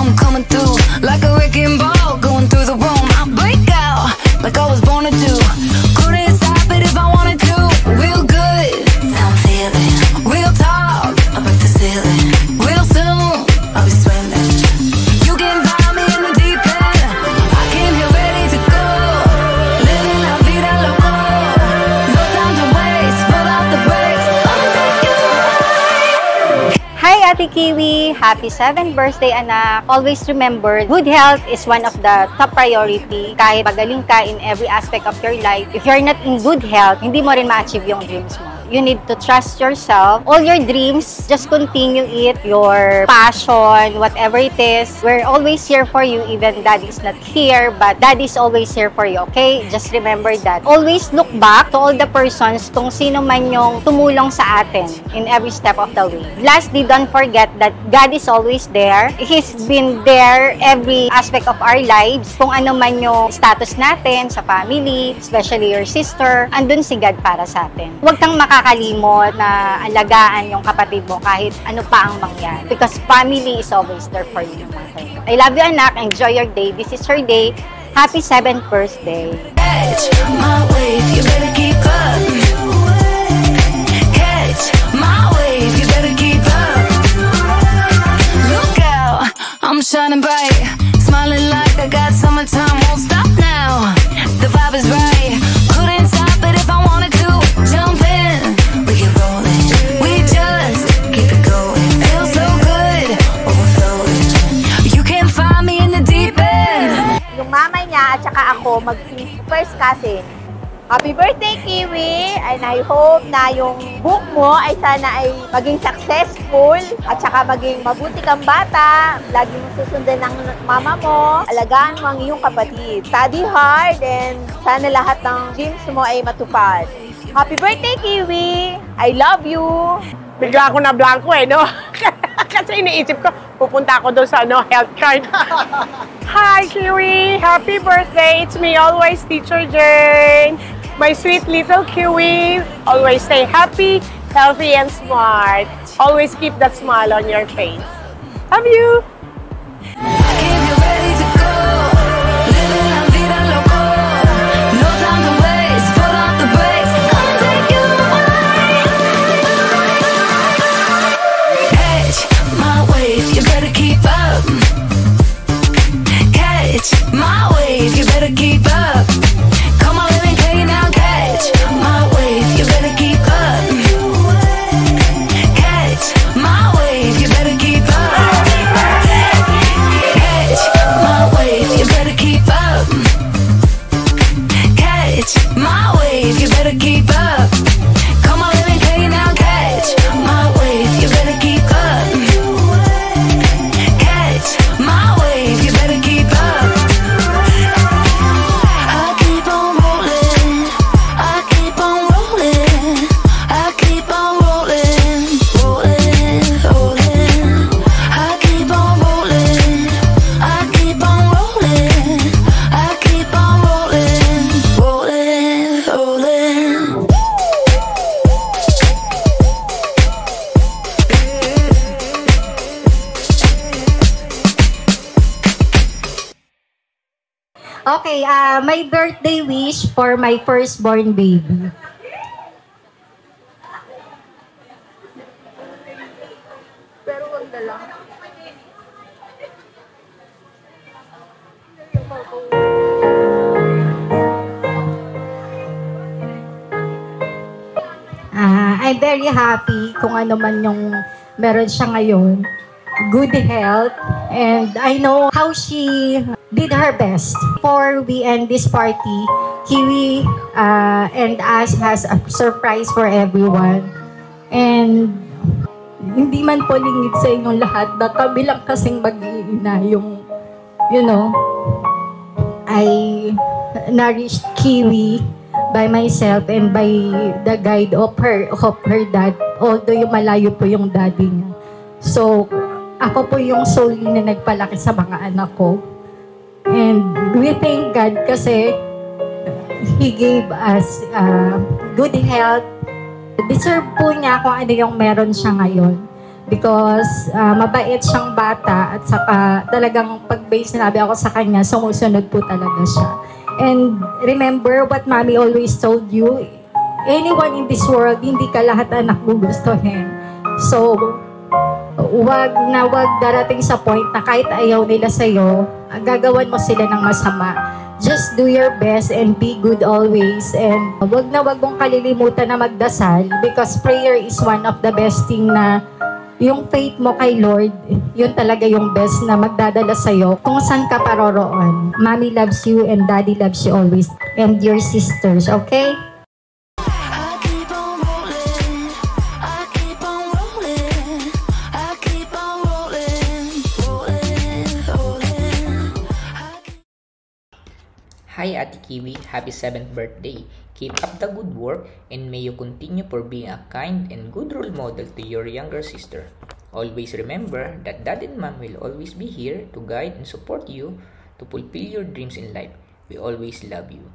I'm coming through like a wrecking ball, going through the room. I break out like I was born to do. Couldn't stop it if I wanted to. Real good, I'm feeling. Real talk, I break the ceiling. Real soon, I'll be swimming. You can find me in the deep end. I came here ready to go. Living la vida loco. No time to waste, pull out the brakes. I'ma take you away. Hi, Ate Kiwi! Happy 7th birthday, anak! Always remember, good health is one of the top priority. Kahit magaling ka in every aspect of your life, if you're not in good health, hindi mo rin ma-achieve yung dreams mo. You need to trust yourself. All your dreams, just continue it. Your passion, whatever it is, we're always here for you. Even Daddy's not here, but Daddy's always here for you, okay? Just remember that. Always look back to all the persons kung sino man yung tumulong sa atin in every step of the way. Lastly, don't forget that God is always there. He's been there every aspect of our lives. Kung ano man yung status natin sa family, especially your sister, andun si God para sa atin. Huwag kang makakalimot na alagaan yung kapatid mo kahit ano pa ang mangyari. Because family is always there for you. I love you, anak. Enjoy your day. This is your day. Happy 7th birthday. Catch my wave, you better keep up. Catch my wave, you better keep up. Look out, I'm shining bright, smiling like I got summertime, won't stop now. The vibe is right, couldn't stop it if I wanted to. Jump in, we get rolling, we just keep it going. Feels so good, overflowing. You can't find me in the deep end. Yung mama niya at saka ako first cousin. Happy birthday, Kiwi! And I hope na yung book mo ay sana ay maging successful at saka maging mabuti kang bata. Lagi mo susundan ng mama mo. Alagaan mo ang iyong kapatid. Study hard and sana lahat ng dreams mo ay matupad. Happy birthday, Kiwi! I love you! Bigla ako na blanco no? Kasi iniisip ko, pupunta ako doon sa health card. Hi, Kiwi! Happy birthday! It's me always, Teacher Jane. My sweet little Kiwi. Always stay happy, healthy, and smart. Always keep that smile on your face. Love you! My wave, you better keep up. Come on, let me tell you now. Catch my wave, you better keep up. Catch my wave, you better keep up. Catch my wave, you better keep up. Catch my wave, you better keep up. Come on, let me tell you now. Catch my wave, you better keep up. Catch my wave, you better keep up. Okay, my birthday wish for my firstborn baby. Pero wag na lang. I'm very happy kung ano man yung meron siya ngayon. Good health, and I know how she did her best. Before we end this party, Kiwi and us has a surprise for everyone. And hindi man po lingid sa inyong lahat na kami lang kasing mag-iina yung, you know, I nourished Kiwi by myself and by the guide of her dad, although yung malayo po yung daddy niya. So, ako po yung solely na nagpalaki sa mga anak ko. And we thank God kasi He gave us good health. Deserve po niya kung ano yung meron siya ngayon. because mabait siyang bata at saka talagang pag may sinabi ako sa kanya, sumusunod po talaga siya. And remember what mommy always told you, anyone in this world, hindi ka lahat anak gugustuhin. So, wag darating sa point na kahit ayaw nila sa'yo, gagawan mo sila ng masama. Just do your best and be good always. And wag mong kalilimutan na magdasal because prayer is one of the best thing na yung faith mo kay Lord, yun talaga yung best na magdadala sa'yo kung saan ka paroroon. Mommy loves you and Daddy loves you always. And your sisters, okay? I keep on rolling. I keep on rolling. I keep on rolling. Rolling. Hi Ate Kiwi, happy 7th birthday. Keep up the good work and may you continue for being a kind and good role model to your younger sister. Always remember that Dad and Mom will always be here to guide and support you to fulfill your dreams in life. We always love you.